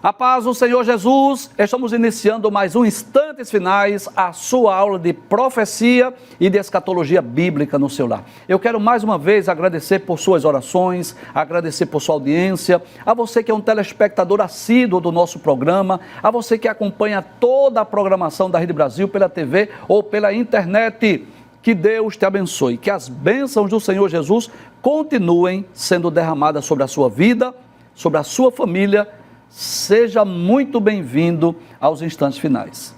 A paz do Senhor Jesus, estamos iniciando mais um Instantes Finais, a sua aula de profecia e de escatologia bíblica no seu lar. Eu quero mais uma vez agradecer por suas orações, agradecer por sua audiência, a você que é um telespectador assíduo do nosso programa, a você que acompanha toda a programação da Rede Brasil pela TV ou pela internet. Que Deus te abençoe, que as bênçãos do Senhor Jesus continuem sendo derramadas sobre a sua vida, sobre a sua família. Seja muito bem-vindo aos Instantes Finais.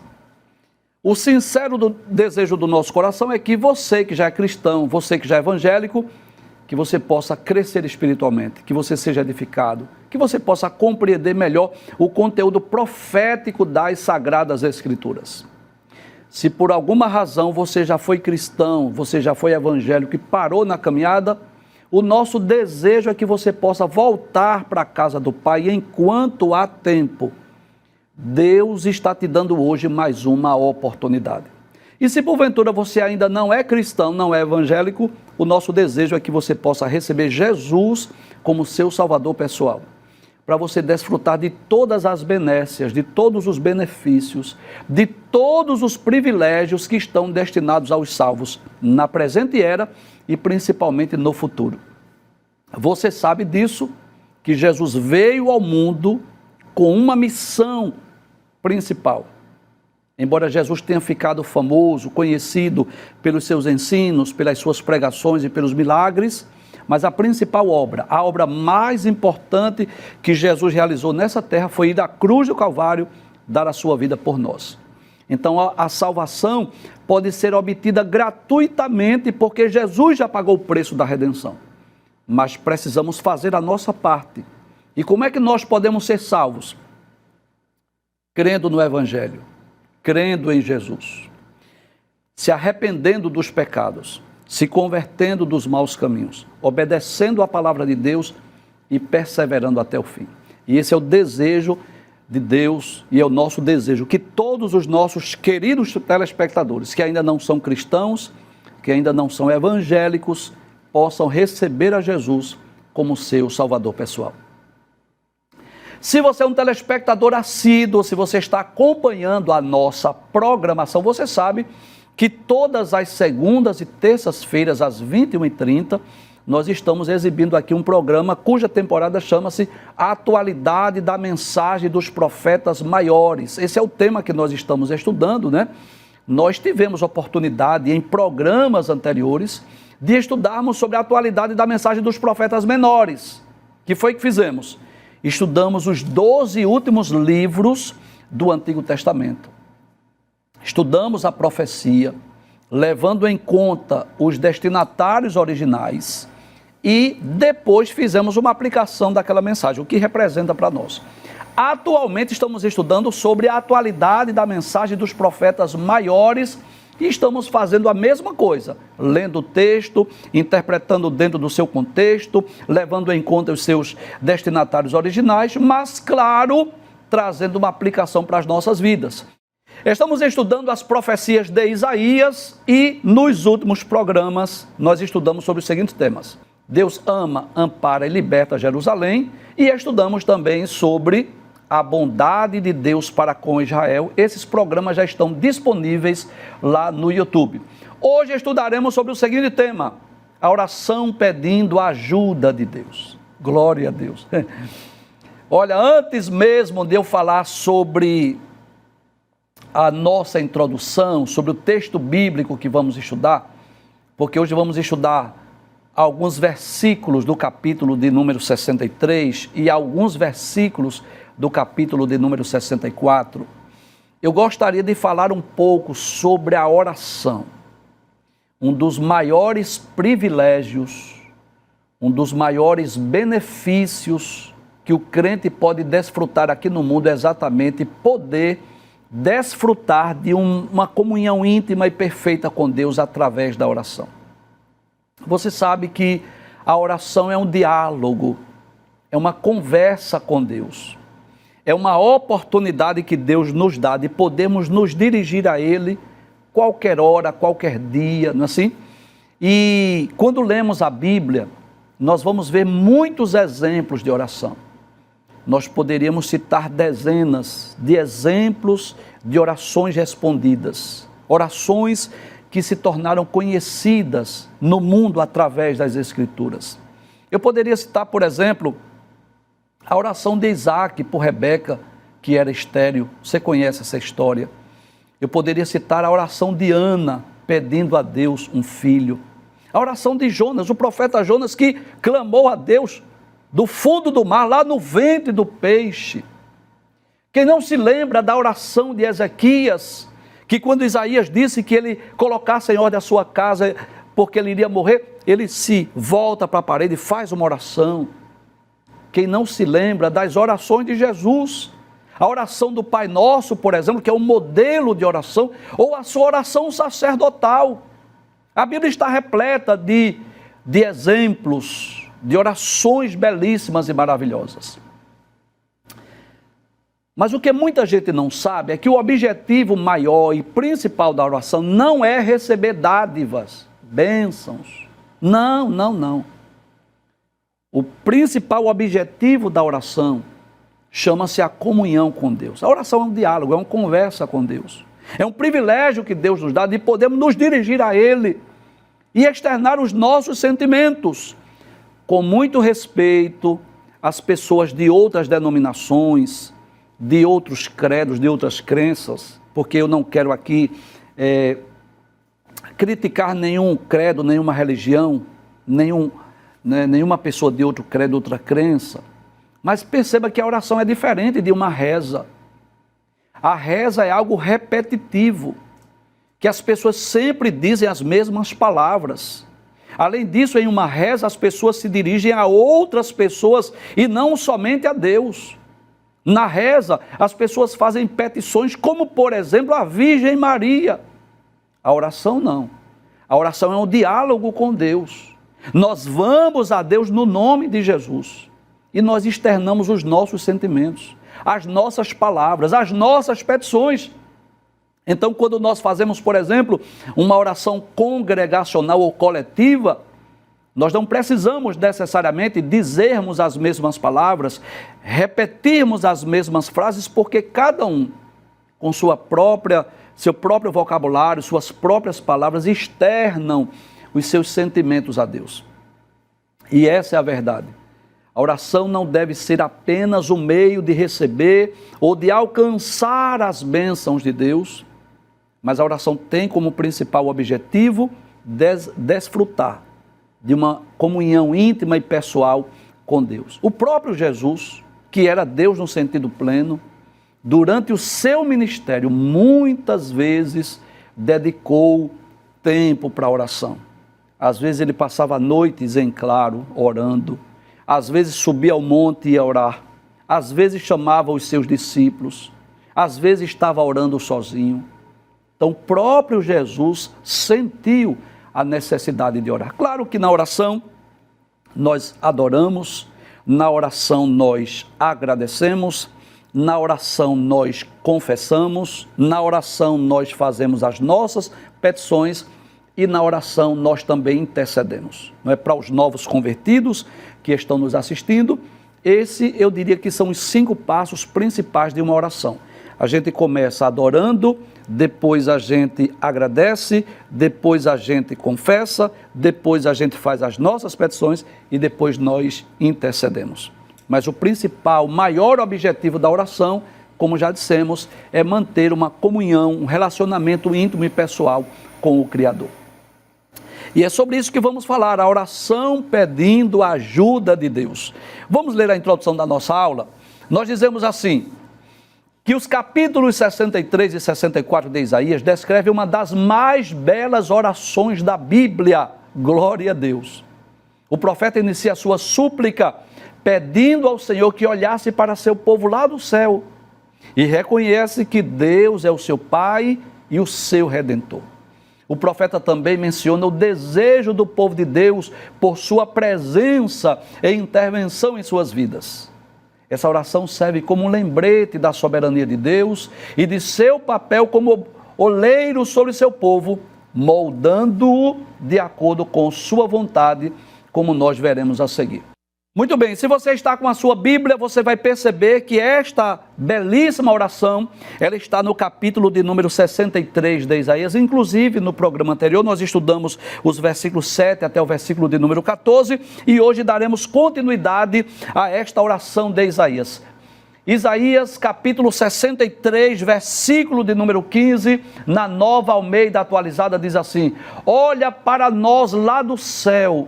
O sincero desejo do nosso coração é que você que já é cristão, você que já é evangélico, que você possa crescer espiritualmente, que você seja edificado, que você possa compreender melhor o conteúdo profético das Sagradas Escrituras. Se por alguma razão você já foi cristão, você já foi evangélico e parou na caminhada, o nosso desejo é que você possa voltar para a casa do Pai enquanto há tempo. Deus está te dando hoje mais uma oportunidade. E se porventura você ainda não é cristão, não é evangélico, o nosso desejo é que você possa receber Jesus como seu Salvador pessoal, para você desfrutar de todas as benécias, de todos os benefícios, de todos os privilégios que estão destinados aos salvos na presente era e principalmente no futuro. Você sabe disso, que Jesus veio ao mundo com uma missão principal. Embora Jesus tenha ficado famoso, conhecido pelos seus ensinos, pelas suas pregações e pelos milagres, mas a principal obra, a obra mais importante que Jesus realizou nessa terra foi ir à cruz do Calvário, dar a sua vida por nós. Então a salvação pode ser obtida gratuitamente porque Jesus já pagou o preço da redenção. Mas precisamos fazer a nossa parte. E como é que nós podemos ser salvos? Crendo no Evangelho, crendo em Jesus, se arrependendo dos pecados, se convertendo dos maus caminhos, obedecendo a palavra de Deus e perseverando até o fim. E esse é o desejo de Deus e é o nosso desejo, que todos os nossos queridos telespectadores que ainda não são cristãos, que ainda não são evangélicos, possam receber a Jesus como seu Salvador pessoal. Se você é um telespectador assíduo, se você está acompanhando a nossa programação, você sabe que todas as segundas e terças-feiras, às 21h30, nós estamos exibindo aqui um programa cuja temporada chama-se Atualidade da Mensagem dos Profetas Maiores. Esse é o tema que nós estamos estudando, né? Nós tivemos oportunidade em programas anteriores de estudarmos sobre a atualidade da mensagem dos profetas menores. Que foi que fizemos? Estudamos os 12 últimos livros do Antigo Testamento. Estudamos a profecia, levando em conta os destinatários originais e depois fizemos uma aplicação daquela mensagem, o que representa para nós. Atualmente estamos estudando sobre a atualidade da mensagem dos profetas maiores e estamos fazendo a mesma coisa, lendo o texto, interpretando dentro do seu contexto, levando em conta os seus destinatários originais, mas, claro, trazendo uma aplicação para as nossas vidas. Estamos estudando as profecias de Isaías e nos últimos programas nós estudamos sobre os seguintes temas. Deus ama, ampara e liberta Jerusalém e estudamos também sobre a bondade de Deus para com Israel. Esses programas já estão disponíveis lá no YouTube. Hoje estudaremos sobre o seguinte tema, a oração pedindo a ajuda de Deus. Glória a Deus. Olha, antes mesmo de eu falar sobre a nossa introdução, sobre o texto bíblico que vamos estudar, porque hoje vamos estudar alguns versículos do capítulo de número 63 e alguns versículos do capítulo de número 64, eu gostaria de falar um pouco sobre a oração. Um dos maiores privilégios, um dos maiores benefícios que o crente pode desfrutar aqui no mundo é exatamente poder desfrutar de uma comunhão íntima e perfeita com Deus através da oração. Você sabe que a oração é um diálogo, é uma conversa com Deus. É uma oportunidade que Deus nos dá de podermos nos dirigir a Ele qualquer hora, qualquer dia, não é assim? E quando lemos a Bíblia, nós vamos ver muitos exemplos de oração. nós poderíamos citar dezenas de exemplos de orações respondidas, orações que se tornaram conhecidas no mundo através das Escrituras. Eu poderia citar, por exemplo, a oração de Isaac por Rebeca, que era estéril. Você conhece essa história. Eu poderia citar a oração de Ana, pedindo a Deus um filho. A oração de Jonas, o profeta Jonas, que clamou a Deus do fundo do mar, lá no ventre do peixe. Quem não se lembra da oração de Ezequias, que quando Isaías disse que ele colocasse em ordem a sua casa, porque ele iria morrer, ele se volta para a parede e faz uma oração. Quem não se lembra das orações de Jesus, a oração do Pai Nosso, por exemplo, que é um modelo de oração, ou a sua oração sacerdotal. A Bíblia está repleta de exemplos, de orações belíssimas e maravilhosas. Mas o que muita gente não sabe é que o objetivo maior e principal da oração não é receber dádivas, bênçãos. Não, não, não. O principal objetivo da oração chama-se a comunhão com Deus. A oração é um diálogo, é uma conversa com Deus. É um privilégio que Deus nos dá de podermos nos dirigir a Ele e externar os nossos sentimentos. Com muito respeito às pessoas de outras denominações, de outros credos, de outras crenças, porque eu não quero aqui criticar nenhum credo, nenhuma religião, nenhuma pessoa de outro credo, outra crença. Mas perceba que a oração é diferente de uma reza. A reza é algo repetitivo, que as pessoas sempre dizem as mesmas palavras. Além disso, em uma reza, as pessoas se dirigem a outras pessoas e não somente a Deus. Na reza, as pessoas fazem petições, como por exemplo a Virgem Maria. A oração não. A oração é um diálogo com Deus. Nós vamos a Deus no nome de Jesus e nós externamos os nossos sentimentos, as nossas palavras, as nossas petições. Então, quando nós fazemos, por exemplo, uma oração congregacional ou coletiva, nós não precisamos necessariamente dizermos as mesmas palavras, repetirmos as mesmas frases, porque cada um, com seu próprio vocabulário, suas próprias palavras, externam os seus sentimentos a Deus. E essa é a verdade. A oração não deve ser apenas um meio de receber ou de alcançar as bênçãos de Deus, mas a oração tem como principal objetivo desfrutar de uma comunhão íntima e pessoal com Deus. O próprio Jesus, que era Deus no sentido pleno, durante o seu ministério, muitas vezes dedicou tempo para a oração. Às vezes ele passava noites em claro, orando. Às vezes subia ao monte e ia orar. Às vezes chamava os seus discípulos. Às vezes estava orando sozinho. Então, o próprio Jesus sentiu a necessidade de orar. Claro que na oração nós adoramos, na oração nós agradecemos, na oração nós confessamos, na oração nós fazemos as nossas petições e na oração nós também intercedemos. Não é para os novos convertidos que estão nos assistindo, esse eu diria que são os 5 passos principais de uma oração. A gente começa adorando, depois a gente agradece, depois a gente confessa, depois a gente faz as nossas petições e depois nós intercedemos. Mas o principal, maior objetivo da oração, como já dissemos, é manter uma comunhão, um relacionamento íntimo e pessoal com o Criador. E é sobre isso que vamos falar, a oração pedindo a ajuda de Deus. Vamos ler a introdução da nossa aula? Nós dizemos assim, que os capítulos 63 e 64 de Isaías descrevem uma das mais belas orações da Bíblia. Glória a Deus. O profeta inicia a sua súplica pedindo ao Senhor que olhasse para seu povo lá do céu e reconhece que Deus é o seu Pai e o seu Redentor. O profeta também menciona o desejo do povo de Deus por sua presença e intervenção em suas vidas. Essa oração serve como um lembrete da soberania de Deus e de seu papel como oleiro sobre seu povo, moldando-o de acordo com sua vontade, como nós veremos a seguir. Muito bem, se você está com a sua Bíblia, você vai perceber que esta belíssima oração, ela está no capítulo de número 63 de Isaías. Inclusive, no programa anterior, nós estudamos os versículos 7 até o versículo de número 14, e hoje daremos continuidade a esta oração de Isaías. Isaías, capítulo 63, versículo de número 15, na Nova Almeida Atualizada, diz assim: olha para nós lá do céu,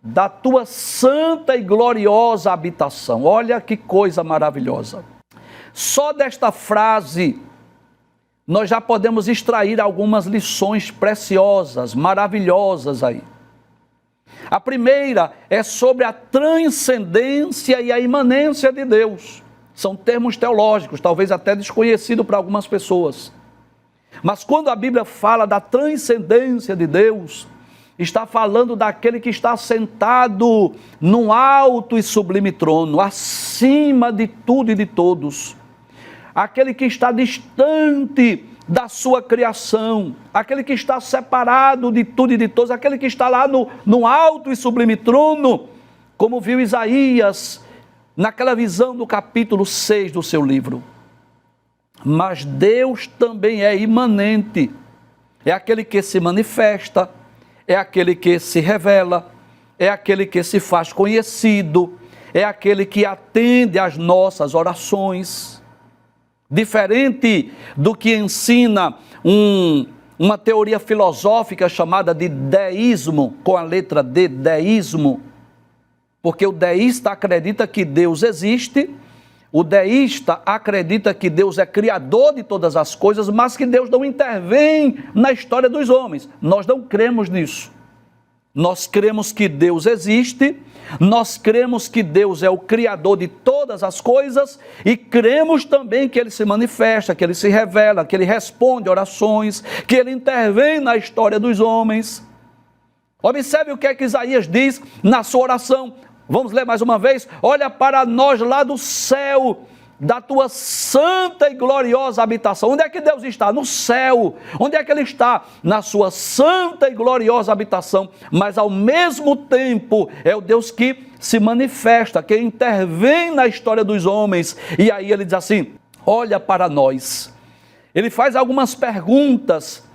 da tua santa e gloriosa habitação. Olha que coisa maravilhosa. Só desta frase, nós já podemos extrair algumas lições preciosas, maravilhosas aí. A primeira é sobre a transcendência e a imanência de Deus. São termos teológicos, talvez até desconhecidos para algumas pessoas. Mas quando a Bíblia fala da transcendência de Deus, está falando daquele que está sentado num alto e sublime trono, acima de tudo e de todos. Aquele que está distante da sua criação, aquele que está separado de tudo e de todos, aquele que está lá no alto e sublime trono, como viu Isaías naquela visão do capítulo 6 do seu livro. Mas Deus também é imanente, é aquele que se manifesta, é aquele que se revela, é aquele que se faz conhecido, é aquele que atende às nossas orações. Diferente do que ensina uma teoria filosófica chamada de deísmo, com a letra D, deísmo, porque o deísta acredita que Deus existe, o deísta acredita que Deus é criador de todas as coisas, mas que Deus não intervém na história dos homens. Nós não cremos nisso. Nós cremos que Deus existe, nós cremos que Deus é o criador de todas as coisas e cremos também que Ele se manifesta, que Ele se revela, que Ele responde orações, que Ele intervém na história dos homens. Observe o que é que Isaías diz na sua oração. Vamos ler mais uma vez? Olha para nós lá do céu, da tua santa e gloriosa habitação. Onde é que Deus está? No céu. Onde é que Ele está? Na sua santa e gloriosa habitação. Mas ao mesmo tempo é o Deus que se manifesta, que intervém na história dos homens. E aí Ele diz assim: olha para nós. Ele faz algumas perguntas,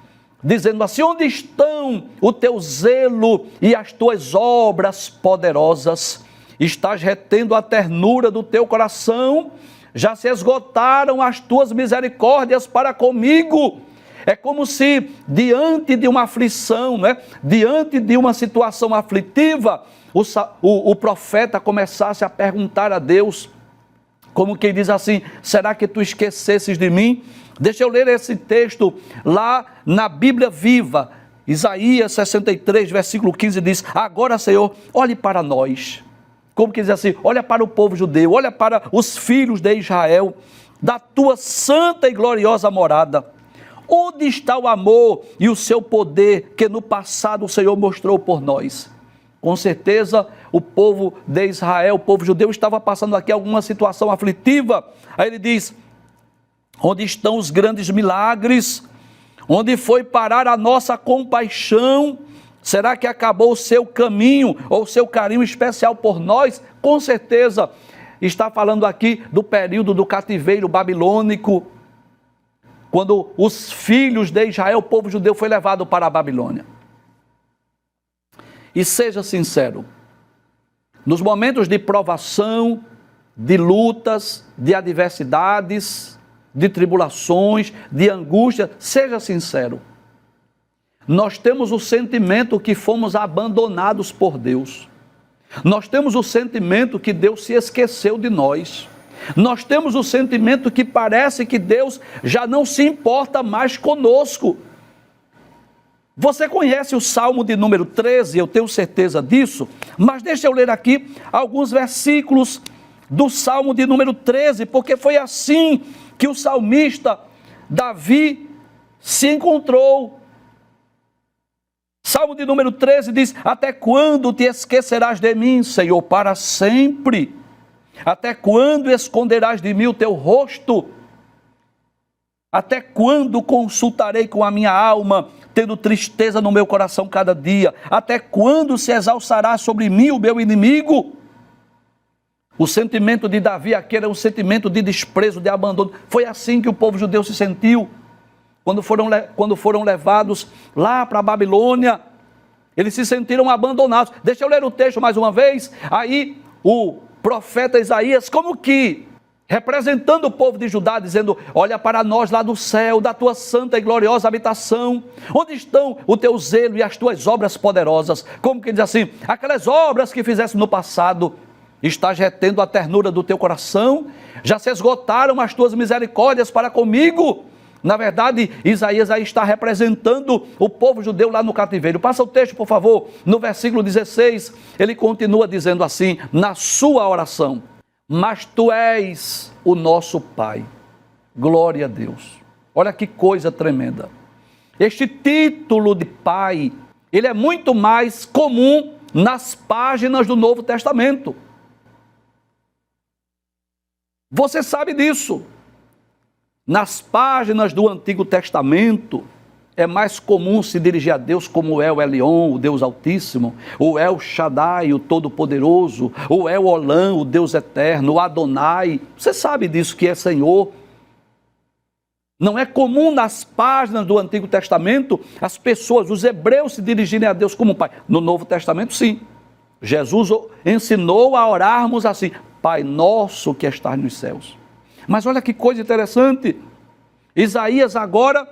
dizendo assim: onde estão o teu zelo e as tuas obras poderosas? Estás retendo a ternura do teu coração, já se esgotaram as tuas misericórdias para comigo. É como se diante de uma aflição, diante de uma situação aflitiva, o profeta começasse a perguntar a Deus, como quem diz assim: será que tu esquecesses de mim? Deixa eu ler esse texto lá na Bíblia Viva. Isaías 63, versículo 15 diz: agora, Senhor, olhe para nós. Como que diz assim? Olha para o povo judeu, olha para os filhos de Israel, da tua santa e gloriosa morada. Onde está o amor e o seu poder que no passado o Senhor mostrou por nós? Com certeza o povo de Israel, o povo judeu, estava passando aqui alguma situação aflitiva. Aí ele diz: onde estão os grandes milagres? Onde foi parar a nossa compaixão? Será que acabou o seu caminho ou o seu carinho especial por nós? Com certeza está falando aqui do período do cativeiro babilônico, quando os filhos de Israel, o povo judeu, foi levado para a Babilônia. E seja sincero, nos momentos de provação, de lutas, de adversidades, de tribulações, de angústia, seja sincero, nós temos o sentimento que fomos abandonados por Deus. Nós temos o sentimento que Deus se esqueceu de nós. Nós temos o sentimento que parece que Deus já não se importa mais conosco. Você conhece o Salmo de número 13, eu tenho certeza disso, mas deixa eu ler aqui alguns versículos do Salmo de número 13, porque foi assim que o salmista Davi se encontrou. Salmo de número 13 diz: até quando te esquecerás de mim, Senhor, para sempre? Até quando esconderás de mim o teu rosto? Até quando consultarei com a minha alma, tendo tristeza no meu coração cada dia? Até quando se exalçará sobre mim o meu inimigo? O sentimento de Davi aqui era um sentimento de desprezo, de abandono. Foi assim que o povo judeu se sentiu quando foram levados lá para a Babilônia. Eles se sentiram abandonados. Deixa eu ler o texto mais uma vez. Aí o profeta Isaías, como que representando o povo de Judá, dizendo: olha para nós lá do céu, da tua santa e gloriosa habitação, onde estão o teu zelo e as tuas obras poderosas? Como que diz assim: aquelas obras que fizeste no passado, estás retendo a ternura do teu coração? Já se esgotaram as tuas misericórdias para comigo? Na verdade, Isaías aí está representando o povo judeu lá no cativeiro. Passa o texto, por favor. No versículo 16, ele continua dizendo assim, na sua oração: mas tu és o nosso Pai. Glória a Deus. Olha que coisa tremenda. Este título de Pai, ele é muito mais comum nas páginas do Novo Testamento. Você sabe disso. Nas páginas do Antigo Testamento, é mais comum se dirigir a Deus como El Elyon, o Deus Altíssimo, o El Shaddai, o Todo-Poderoso, o El Olam, o Deus Eterno, o Adonai. Você sabe disso, que é Senhor. Não é comum nas páginas do Antigo Testamento as pessoas, os hebreus, se dirigirem a Deus como Pai. No Novo Testamento, sim. Jesus ensinou a orarmos assim: Pai nosso que estás nos céus. Mas olha que coisa interessante. Isaías agora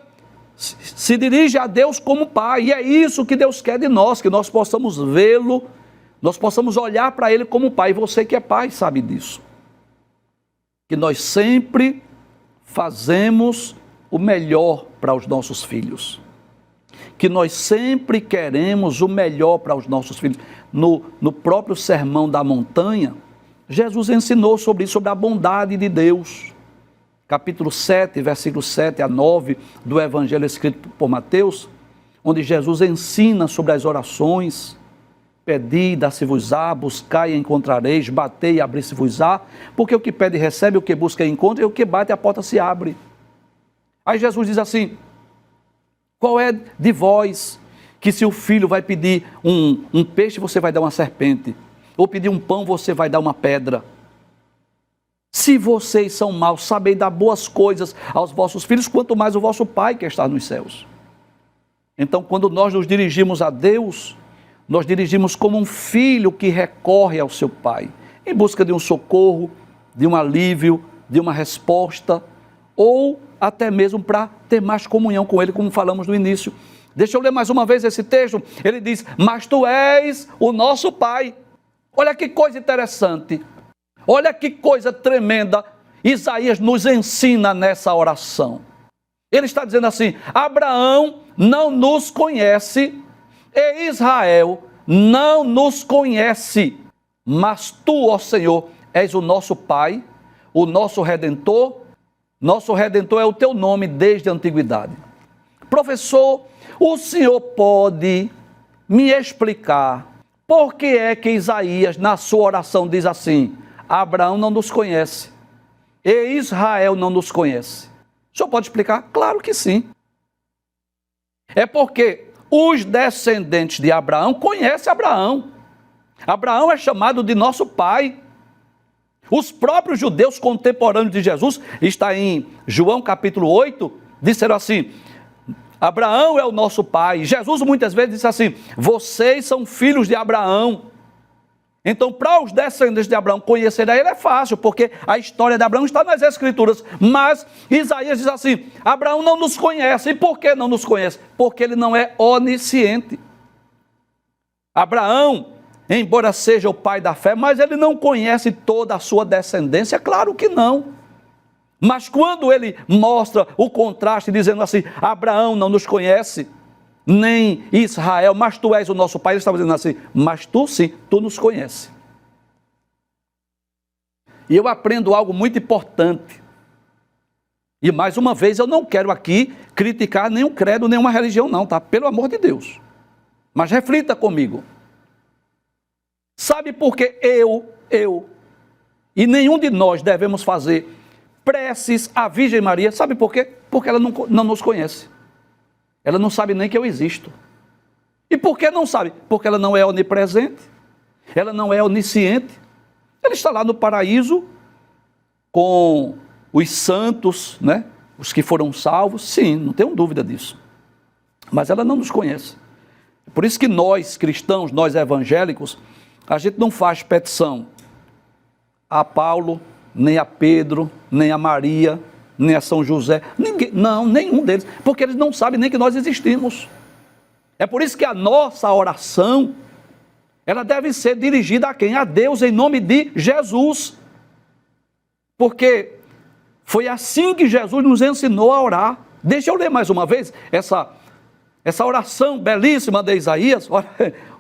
se dirige a Deus como Pai. E é isso que Deus quer de nós, que nós possamos vê-lo, nós possamos olhar para Ele como Pai. E você que é pai sabe disso. Que nós sempre fazemos o melhor para os nossos filhos. Que nós sempre queremos o melhor para os nossos filhos. No próprio Sermão da Montanha, Jesus ensinou sobre isso, sobre a bondade de Deus. Capítulo 7, versículos 7 a 9 do Evangelho escrito por Mateus, onde Jesus ensina sobre as orações: pedi, dá-se-vos-á, buscai e encontrareis, batei e abri-se-vos-á, porque o que pede recebe, o que busca encontra, e o que bate a porta se abre. Aí Jesus diz assim: qual é de vós que se o filho vai pedir um peixe, você vai dar uma serpente? Ou pedir um pão, você vai dar uma pedra? Se vocês são maus, sabem dar boas coisas aos vossos filhos, quanto mais o vosso Pai que está nos céus. Então, quando nós nos dirigimos a Deus, nós dirigimos como um filho que recorre ao seu Pai, em busca de um socorro, de um alívio, de uma resposta, ou até mesmo para ter mais comunhão com Ele, como falamos no início. Deixa eu ler mais uma vez esse texto. Ele diz: mas tu és o nosso Pai. Olha que coisa interessante. Olha que coisa tremenda Isaías nos ensina nessa oração. Ele está dizendo assim: Abraão não nos conhece e Israel não nos conhece, mas tu, ó Senhor, és o nosso Pai, o nosso Redentor. Nosso Redentor é o teu nome desde a antiguidade. Professor, o senhor pode me explicar por que é que Isaías, na sua oração, diz assim: Abraão não nos conhece e Israel não nos conhece? O senhor pode explicar? Claro que sim. É porque os descendentes de Abraão conhecem Abraão. Abraão é chamado de nosso pai. Os próprios judeus contemporâneos de Jesus, está em João capítulo 8, disseram assim: Abraão é o nosso pai. Jesus muitas vezes disse assim: vocês são filhos de Abraão. Então, para os descendentes de Abraão conhecer a ele é fácil, porque a história de Abraão está nas Escrituras. Mas Isaías diz assim: Abraão não nos conhece. E por que não nos conhece? Porque ele não é onisciente. Abraão, embora seja o pai da fé, mas ele não conhece toda a sua descendência? Claro que não. Mas quando ele mostra o contraste, dizendo assim: Abraão não nos conhece, nem Israel, mas tu és o nosso pai, ele estava dizendo assim: mas tu sim, tu nos conheces. E eu aprendo algo muito importante. E mais uma vez, eu não quero aqui criticar nenhum credo, nenhuma religião não, tá? Pelo amor de Deus. Mas reflita comigo. Sabe por que eu e nenhum de nós devemos fazer preces à Virgem Maria? Sabe por quê? Porque ela não nos conhece. Ela não sabe nem que eu existo. E por que não sabe? Porque ela não é onipresente, ela não é onisciente, Ele está lá no paraíso com os santos, né? Os que foram salvos, sim, não tenho dúvida disso. Mas ela não nos conhece. Por isso que nós, cristãos, nós evangélicos, a gente não faz petição a Paulo, nem a Pedro, nem a Maria, nem a São José, ninguém, não, nenhum deles, porque eles não sabem nem que nós existimos. É por isso que a nossa oração, ela deve ser dirigida a quem? A Deus, em nome de Jesus. Porque foi assim que Jesus nos ensinou a orar. Deixa eu ler mais uma vez essa oração belíssima de Isaías.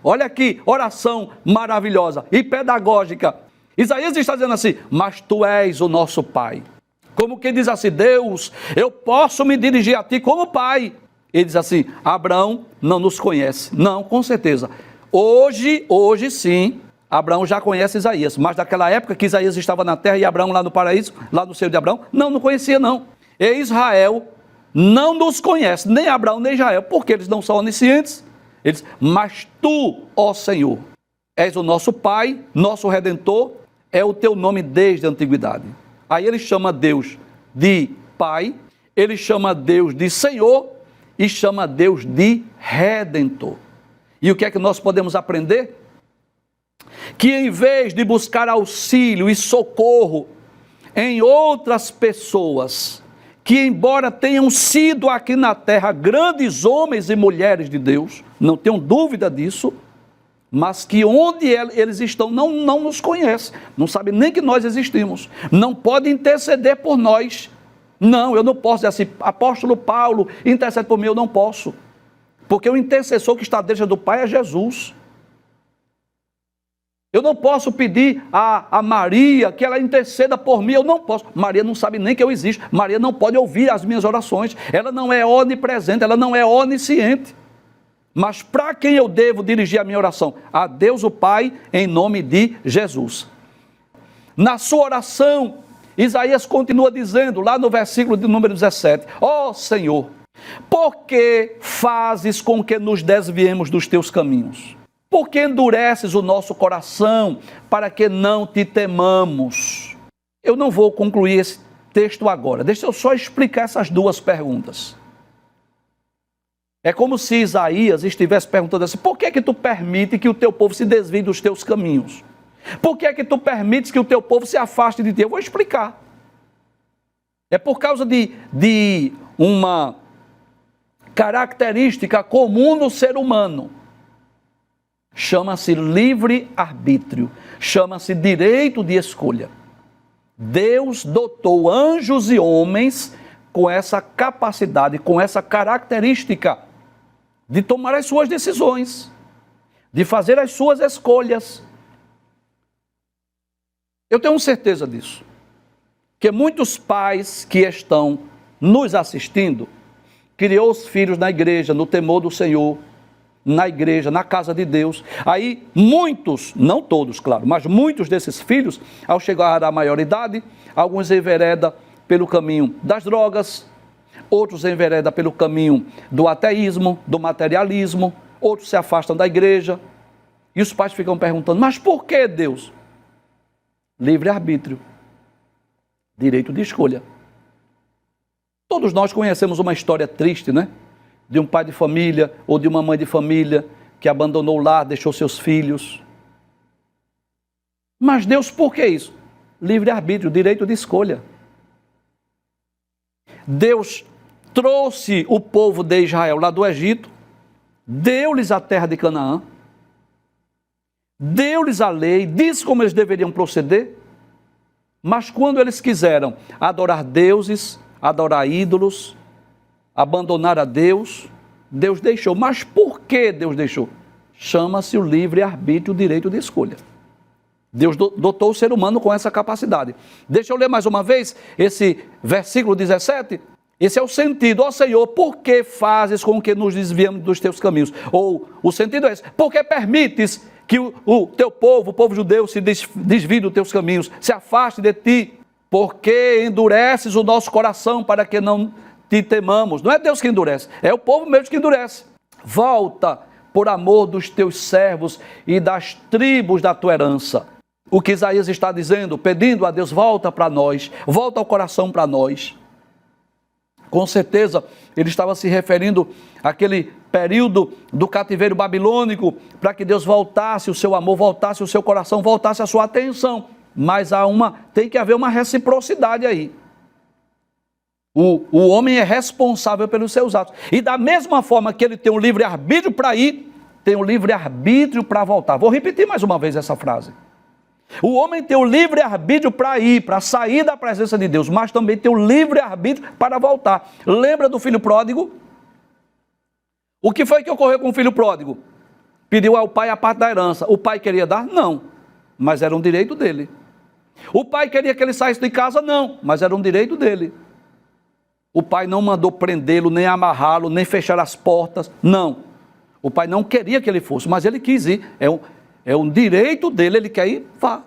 Olha aqui, oração maravilhosa e pedagógica. Isaías está dizendo assim: mas tu és o nosso Pai. Como quem diz assim: Deus, eu posso me dirigir a ti como Pai. Ele diz assim: Abraão não nos conhece. Não, com certeza. Hoje sim, Abraão já conhece Isaías. Mas naquela época que Isaías estava na terra e Abraão lá no paraíso, lá no seio de Abraão, não conhecia não. E Israel não nos conhece, nem Abraão nem Israel, porque eles não são oniscientes. Ele diz: mas tu, ó Senhor, és o nosso Pai, nosso Redentor, é o teu nome desde a antiguidade. Aí ele chama Deus de Pai, ele chama Deus de Senhor e chama Deus de Redentor. E o que é que nós podemos aprender? Que em vez de buscar auxílio e socorro em outras pessoas, que embora tenham sido aqui na terra grandes homens e mulheres de Deus, não tenham dúvida disso, mas que onde eles estão não nos conhecem, não sabem nem que nós existimos, não podem interceder por nós. Não, eu não posso dizer assim: apóstolo Paulo, intercede por mim. Eu não posso, porque o intercessor que está dentro do Pai é Jesus. Eu não posso pedir a Maria que ela interceda por mim, eu não posso. Maria não sabe nem que eu existo, Maria não pode ouvir as minhas orações, ela não é onipresente, ela não é onisciente. Mas para quem eu devo dirigir a minha oração? A Deus o Pai, em nome de Jesus. Na sua oração, Isaías continua dizendo, lá no versículo de número 17, ó Senhor, por que fazes com que nos desviemos dos teus caminhos? Por que endureces o nosso coração para que não te temamos? Eu não vou concluir esse texto agora, deixa eu só explicar essas duas perguntas. É como se Isaías estivesse perguntando assim: por que é que tu permite que o teu povo se desvie dos teus caminhos? Por que é que tu permites que o teu povo se afaste de ti? Eu vou explicar. É por causa de uma característica comum no ser humano. Chama-se livre-arbítrio, chama-se direito de escolha. Deus dotou anjos e homens com essa capacidade, com essa característica de tomar as suas decisões, de fazer as suas escolhas. Eu tenho certeza disso, que muitos pais que estão nos assistindo, criou os filhos na igreja, no temor do Senhor, na igreja, na casa de Deus. Aí muitos, não todos, claro, mas muitos desses filhos, ao chegar à maioridade, alguns enveredam pelo caminho das drogas, outros enveredam pelo caminho do ateísmo, do materialismo, outros se afastam da igreja. E os pais ficam perguntando: mas por que, Deus? Livre-arbítrio, direito de escolha. Todos nós conhecemos uma história triste, né? De um pai de família ou de uma mãe de família que abandonou o lar, deixou seus filhos. Mas Deus, por que isso? Livre-arbítrio, direito de escolha. Deus trouxe o povo de Israel lá do Egito, deu-lhes a terra de Canaã, deu-lhes a lei, disse como eles deveriam proceder, mas quando eles quiseram adorar deuses, adorar ídolos, abandonar a Deus, Deus deixou. Mas por que Deus deixou? Chama-se o livre-arbítrio, o direito de escolha. Deus dotou o ser humano com essa capacidade. Deixa eu ler mais uma vez esse versículo 17. Esse é o sentido: ó Senhor, por que fazes com que nos desviemos dos teus caminhos? Ou o sentido é esse: por que permites que o teu povo, o povo judeu, se desvie dos teus caminhos, se afaste de ti? Por que endureces o nosso coração para que não te temamos? Não é Deus que endurece, é o povo mesmo que endurece. Volta por amor dos teus servos e das tribos da tua herança. o que Isaías está dizendo, pedindo a Deus, volta para nós, volta ao coração para nós. Com certeza, ele estava se referindo àquele período do cativeiro babilônico, para que Deus voltasse o seu amor, voltasse o seu coração, voltasse a sua atenção. Mas tem que haver uma reciprocidade aí. O homem é responsável pelos seus atos. E da mesma forma que ele tem o livre-arbítrio para ir, tem o livre-arbítrio para voltar. Vou repetir mais uma vez essa frase. O homem tem o livre-arbítrio para ir, para sair da presença de Deus, mas também tem o livre-arbítrio para voltar. Lembra do filho pródigo? O que foi que ocorreu com o filho pródigo? Pediu ao pai a parte da herança. O pai queria dar? Não, mas era um direito dele. O pai queria que ele saísse de casa? Não, mas era um direito dele. O pai não mandou prendê-lo, nem amarrá-lo, nem fechar as portas, não. O pai não queria que ele fosse, mas ele quis ir. É um direito dele, ele quer ir, vá.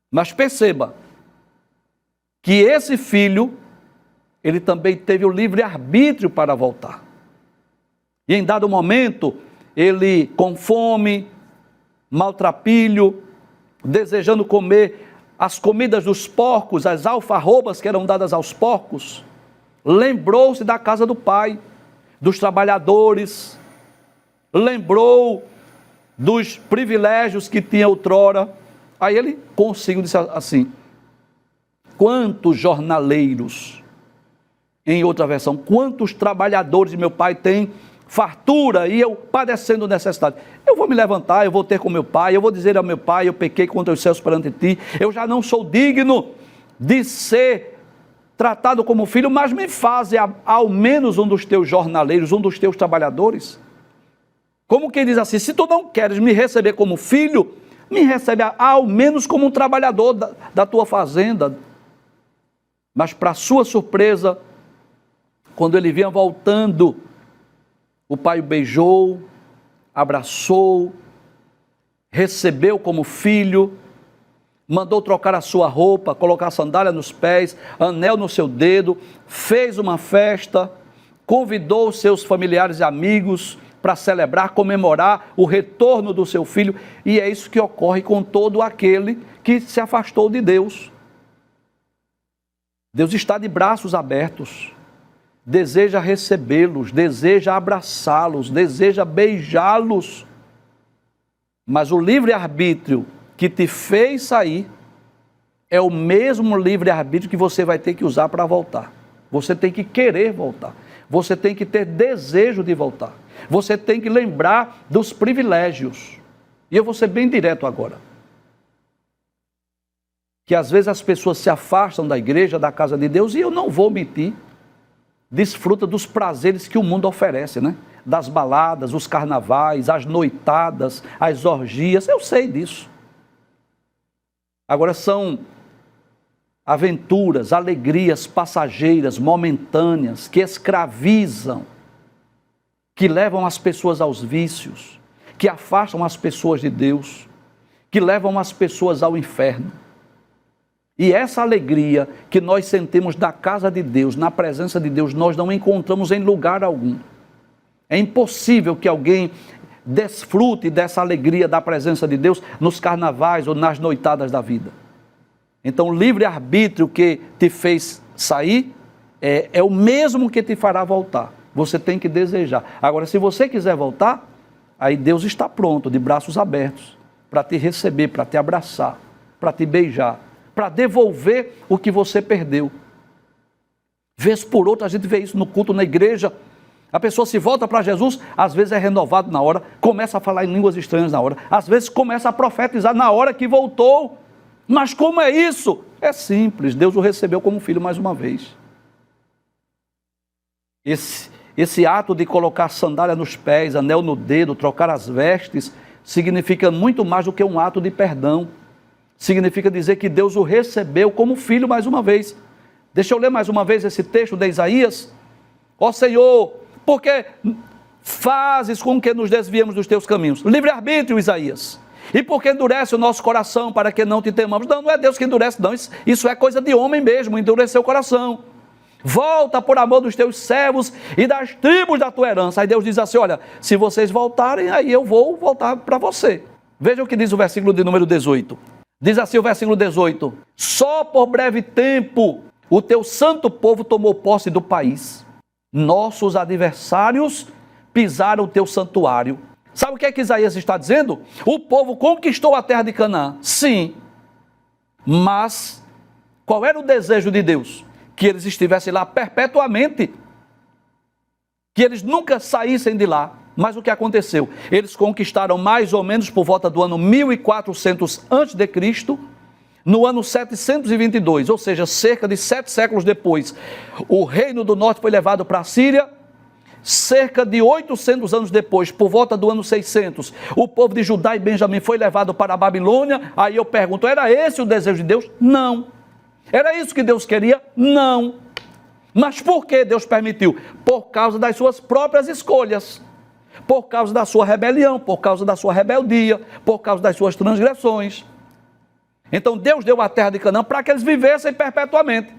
Mas perceba que esse filho, ele também teve o livre-arbítrio para voltar. E em dado momento, ele com fome, maltrapilho, desejando comer as comidas dos porcos, as alfarrobas que eram dadas aos porcos, lembrou-se da casa do pai, dos trabalhadores, lembrou dos privilégios que tinha outrora. Aí ele consigo disse assim: quantos jornaleiros, em outra versão, quantos trabalhadores de meu pai têm fartura e eu padecendo necessidade? Eu vou me levantar, eu vou ter com meu pai, eu vou dizer ao meu pai, eu pequei contra os céus perante ti, eu já não sou digno de ser tratado como filho, mas me faze ao menos um dos teus jornaleiros, um dos teus trabalhadores. Como quem diz assim: se tu não queres me receber como filho, me recebe ao menos como um trabalhador da tua fazenda. Mas para sua surpresa, quando ele vinha voltando, o pai o beijou, abraçou, recebeu como filho, mandou trocar a sua roupa, colocar sandália nos pés, anel no seu dedo, fez uma festa, convidou seus familiares e amigos para celebrar, comemorar o retorno do seu filho. E é isso que ocorre com todo aquele que se afastou de Deus. Deus está de braços abertos, deseja recebê-los, deseja abraçá-los, deseja beijá-los. Mas o livre-arbítrio que te fez sair é o mesmo livre-arbítrio que você vai ter que usar para voltar. Você tem que querer voltar. Você tem que ter desejo de voltar. Você tem que lembrar dos privilégios. E eu vou ser bem direto agora. Que às vezes as pessoas se afastam da igreja, da casa de Deus, e eu não vou mentir, desfruta dos prazeres que o mundo oferece, né? Das baladas, os carnavais, as noitadas, as orgias, eu sei disso. Agora são aventuras, alegrias passageiras, momentâneas, que escravizam, que levam as pessoas aos vícios, que afastam as pessoas de Deus, que levam as pessoas ao inferno. E essa alegria que nós sentimos da casa de Deus, na presença de Deus, nós não encontramos em lugar algum. É impossível que alguém desfrute dessa alegria da presença de Deus nos carnavais ou nas noitadas da vida. Então o livre-arbítrio que te fez sair é o mesmo que te fará voltar. Você tem que desejar. Agora, se você quiser voltar, aí Deus está pronto, de braços abertos, para te receber, para te abraçar, para te beijar, para devolver o que você perdeu. Vez por outra, a gente vê isso no culto na igreja. A pessoa se volta para Jesus, às vezes é renovado na hora, começa a falar em línguas estranhas na hora, às vezes começa a profetizar na hora que voltou. Mas como é isso? É simples, Deus o recebeu como filho mais uma vez. Esse ato de colocar sandália nos pés, anel no dedo, trocar as vestes, significa muito mais do que um ato de perdão. Significa dizer que Deus o recebeu como filho mais uma vez. Deixa eu ler mais uma vez esse texto de Isaías. Ó Senhor, porque fazes com que nos desviemos dos teus caminhos? Livre-arbítrio, Isaías. E porque endurece o nosso coração para que não te temamos? Não, não é Deus que endurece, não. Isso é coisa de homem mesmo, endurecer o coração. Volta por amor dos teus servos e das tribos da tua herança. Aí Deus diz assim: olha, se vocês voltarem, aí eu vou voltar para você. Veja o que diz o versículo de número 18. Diz assim o versículo 18: só por breve tempo o teu santo povo tomou posse do país. Nossos adversários pisaram o teu santuário. Sabe o que é que Isaías está dizendo? O povo conquistou a terra de Canaã, sim. Mas qual era o desejo de Deus? Que eles estivessem lá perpetuamente. Que eles nunca saíssem de lá. Mas o que aconteceu? Eles conquistaram mais ou menos por volta do ano 1400 a.C., no ano 722, ou seja, cerca de 7 séculos depois. O reino do norte foi levado para a Síria. Cerca de 800 anos depois, por volta do ano 600, o povo de Judá e Benjamim foi levado para a Babilônia. Aí eu pergunto, era esse o desejo de Deus? Não. Era isso que Deus queria? Não. Mas por que Deus permitiu? Por causa das suas próprias escolhas. Por causa da sua rebelião, por causa da sua rebeldia, por causa das suas transgressões. Então Deus deu a terra de Canaã para que eles vivessem perpetuamente.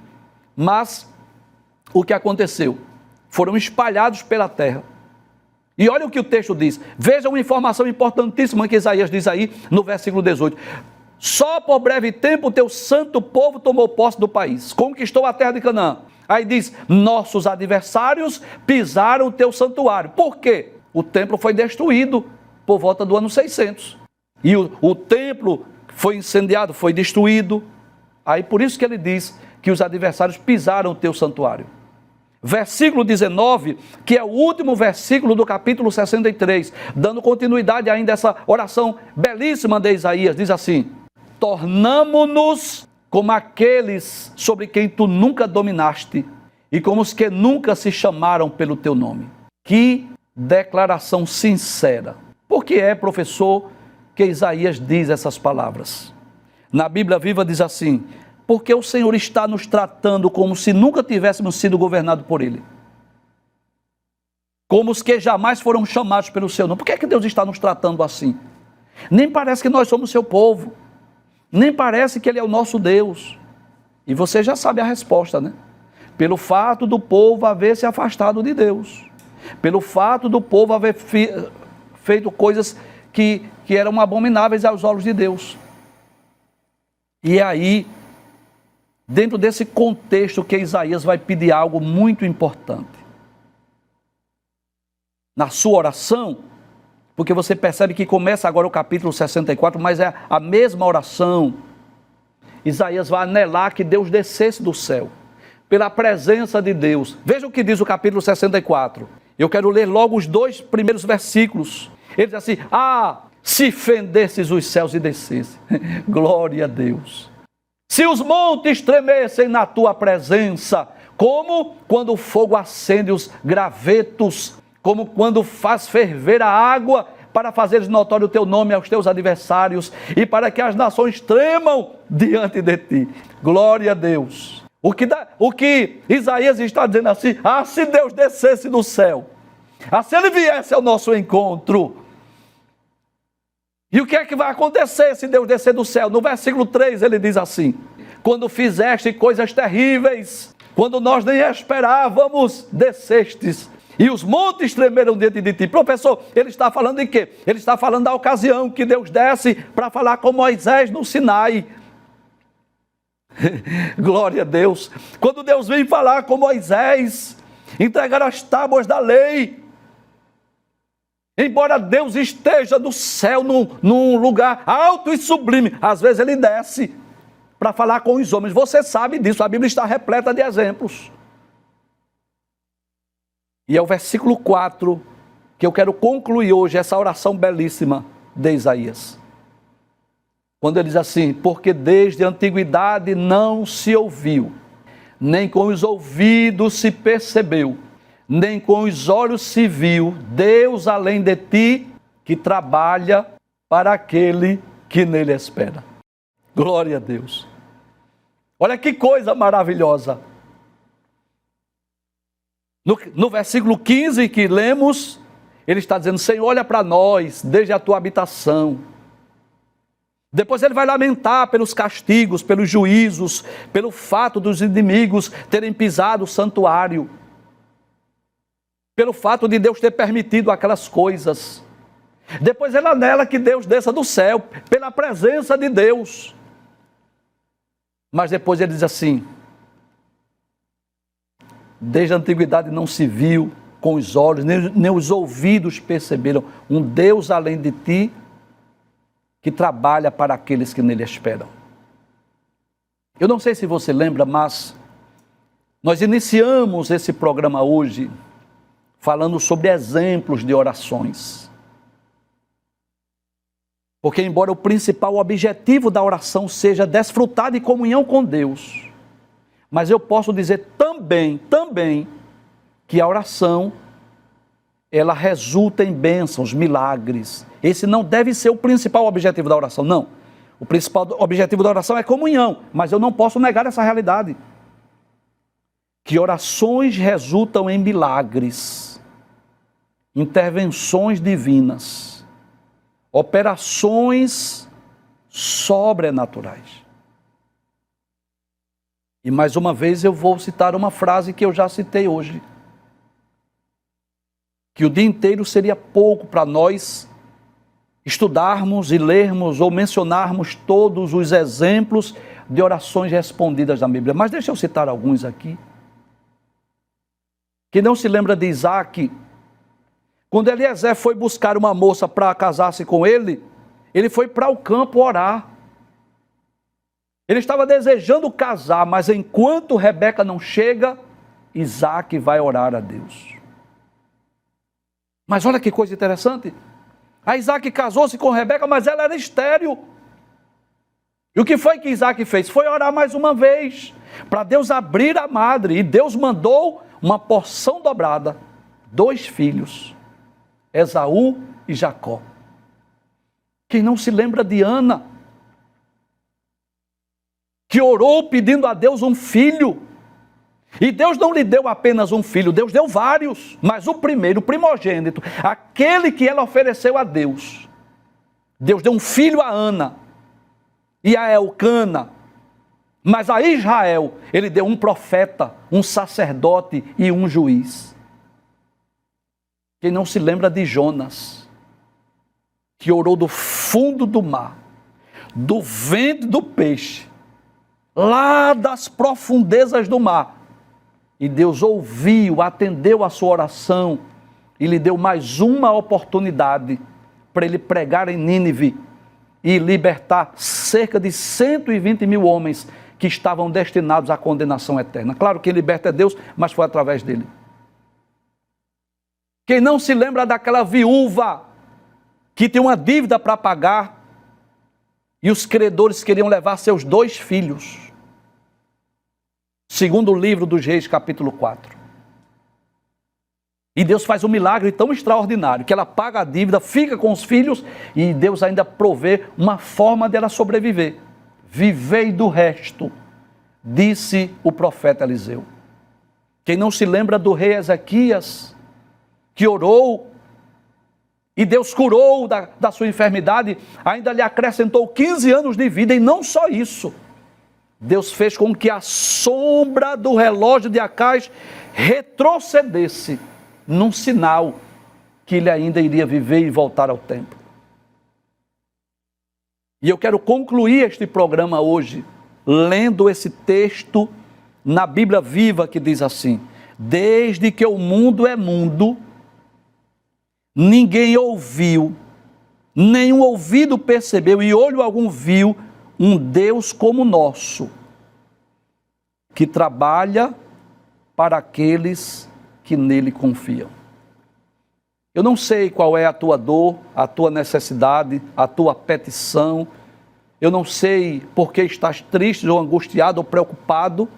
Mas o que aconteceu? Foram espalhados pela terra. E olha o que o texto diz. Veja uma informação importantíssima que Isaías diz aí no versículo 18. Só por breve tempo o teu santo povo tomou posse do país, conquistou a terra de Canaã. Aí diz, nossos adversários pisaram o teu santuário. Por quê? O templo foi destruído por volta do ano 600. E o templo foi incendiado, foi destruído. Aí por isso que ele diz que os adversários pisaram o teu santuário. Versículo 19, que é o último versículo do capítulo 63, dando continuidade ainda a essa oração belíssima de Isaías, diz assim: tornamo-nos como aqueles sobre quem tu nunca dominaste e como os que nunca se chamaram pelo teu nome. Que declaração sincera. Por que é, professor, que Isaías diz essas palavras? Na Bíblia Viva diz assim: porque o Senhor está nos tratando como se nunca tivéssemos sido governados por Ele. Como os que jamais foram chamados pelo seu nome. Por que é que Deus está nos tratando assim? Nem parece que nós somos seu povo. Nem parece que Ele é o nosso Deus. E você já sabe a resposta, né? Pelo fato do povo haver se afastado de Deus. Pelo fato do povo haver feito coisas que eram abomináveis aos olhos de Deus. E aí, dentro desse contexto que Isaías vai pedir algo muito importante. Na sua oração, porque você percebe que começa agora o capítulo 64, mas é a mesma oração. Isaías vai anelar que Deus descesse do céu, pela presença de Deus. Veja o que diz o capítulo 64. Eu quero ler logo os 2 primeiros versículos. Ele diz assim: se fendesses os céus e descesse. Glória a Deus. Se os montes tremessem na tua presença, como quando o fogo acende os gravetos, como quando faz ferver a água, para fazeres notório o teu nome aos teus adversários, e para que as nações tremam diante de ti. Glória a Deus. O que Isaías está dizendo assim: se Deus descesse do céu, se Ele viesse ao nosso encontro. E o que é que vai acontecer se Deus descer do céu? No versículo 3 ele diz assim: quando fizeste coisas terríveis, quando nós nem esperávamos, descestes, e os montes tremeram diante de ti. Professor, ele está falando de quê? Ele está falando da ocasião que Deus desce para falar com Moisés no Sinai. Glória a Deus. Quando Deus vem falar com Moisés, entregar as tábuas da lei, embora Deus esteja no céu, num lugar alto e sublime, às vezes Ele desce para falar com os homens. Você sabe disso, a Bíblia está repleta de exemplos. E é o versículo 4 que eu quero concluir hoje essa oração belíssima de Isaías. Quando ele diz assim: porque desde a antiguidade não se ouviu, nem com os ouvidos se percebeu, nem com os olhos se viu, Deus além de ti, que trabalha para aquele que nele espera. Glória a Deus. Olha que coisa maravilhosa. No versículo 15 que lemos, ele está dizendo: Senhor, olha para nós, desde a tua habitação. Depois ele vai lamentar pelos castigos, pelos juízos, pelo fato dos inimigos terem pisado o santuário, pelo fato de Deus ter permitido aquelas coisas. Depois ele anela que Deus desça do céu, pela presença de Deus. Mas depois ele diz assim: desde a antiguidade não se viu com os olhos, nem os ouvidos perceberam um Deus além de ti, que trabalha para aqueles que nele esperam. Eu não sei se você lembra, mas nós iniciamos esse programa hoje falando sobre exemplos de orações. Porque embora o principal objetivo da oração seja desfrutar de comunhão com Deus, mas eu posso dizer também, que a oração, ela resulta em bênçãos, milagres. Esse não deve ser o principal objetivo da oração, não. O principal objetivo da oração é comunhão, mas eu não posso negar essa realidade. Que orações resultam em milagres, intervenções divinas, operações sobrenaturais. E mais uma vez eu vou citar uma frase que eu já citei hoje. Que o dia inteiro seria pouco para nós estudarmos e lermos ou mencionarmos todos os exemplos de orações respondidas na Bíblia. Mas deixa eu citar alguns aqui. Quem não se lembra de Isaac, quando Eliezer foi buscar uma moça para casar-se com ele foi para o campo orar. Ele estava desejando casar, mas enquanto Rebeca não chega, Isaac vai orar a Deus. Mas olha que coisa interessante. A Isaac casou-se com Rebeca, mas ela era estéril. E o que foi que Isaac fez? Foi orar mais uma vez, para Deus abrir a madre. E Deus mandou uma porção dobrada, 2 filhos, Esaú e Jacó. Quem não se lembra de Ana, que orou pedindo a Deus um filho, e Deus não lhe deu apenas um filho, Deus deu vários, mas o primeiro, o primogênito, aquele que ela ofereceu a Deus, Deus deu um filho a Ana, e a Elcana, mas a Israel, ele deu um profeta, um sacerdote e um juiz. Quem não se lembra de Jonas, que orou do fundo do mar, do ventre do peixe, lá das profundezas do mar, e Deus ouviu, atendeu a sua oração e lhe deu mais uma oportunidade para ele pregar em Nínive e libertar cerca de 120 mil homens que estavam destinados à condenação eterna. Claro que liberta é Deus, mas foi através dele. Quem não se lembra daquela viúva que tinha uma dívida para pagar e os credores queriam levar seus 2 filhos? Segundo o livro dos Reis, capítulo 4. E Deus faz um milagre tão extraordinário que ela paga a dívida, fica com os filhos e Deus ainda provê uma forma dela sobreviver. Vivei do resto, disse o profeta Eliseu. Quem não se lembra do rei Ezequias, que orou e Deus curou da sua enfermidade, ainda lhe acrescentou 15 anos de vida, e não só isso, Deus fez com que a sombra do relógio de Acais retrocedesse, num sinal que ele ainda iria viver e voltar ao templo. E eu quero concluir este programa hoje, lendo esse texto na Bíblia Viva, que diz assim: desde que o mundo é mundo, ninguém ouviu, nenhum ouvido percebeu e olho algum viu um Deus como o nosso, que trabalha para aqueles que nele confiam. Eu não sei qual é a tua dor, a tua necessidade, a tua petição. Eu não sei por que estás triste ou angustiado ou preocupado,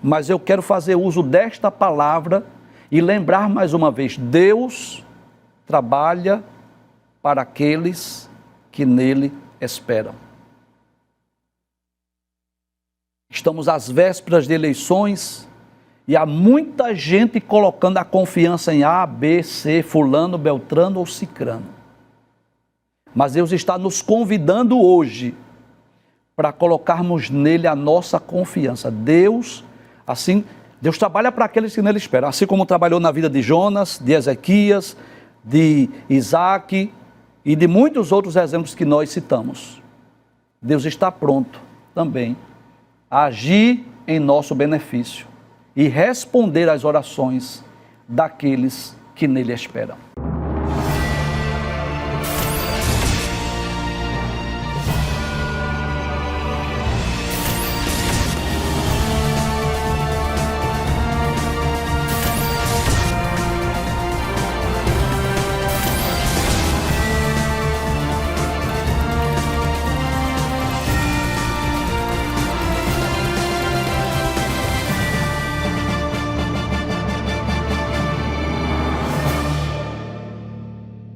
mas eu quero fazer uso desta palavra e lembrar mais uma vez: Deus trabalha para aqueles que nele esperam. Estamos às vésperas de eleições e há muita gente colocando a confiança em A, B, C, fulano, beltrano ou cicrano. Mas Deus está nos convidando hoje para colocarmos nele a nossa confiança. Deus trabalha para aqueles que nele esperam. Assim como trabalhou na vida de Jonas, de Ezequias, de Isaac, e de muitos outros exemplos que nós citamos. Deus está pronto também a agir em nosso benefício e responder às orações daqueles que nele esperam.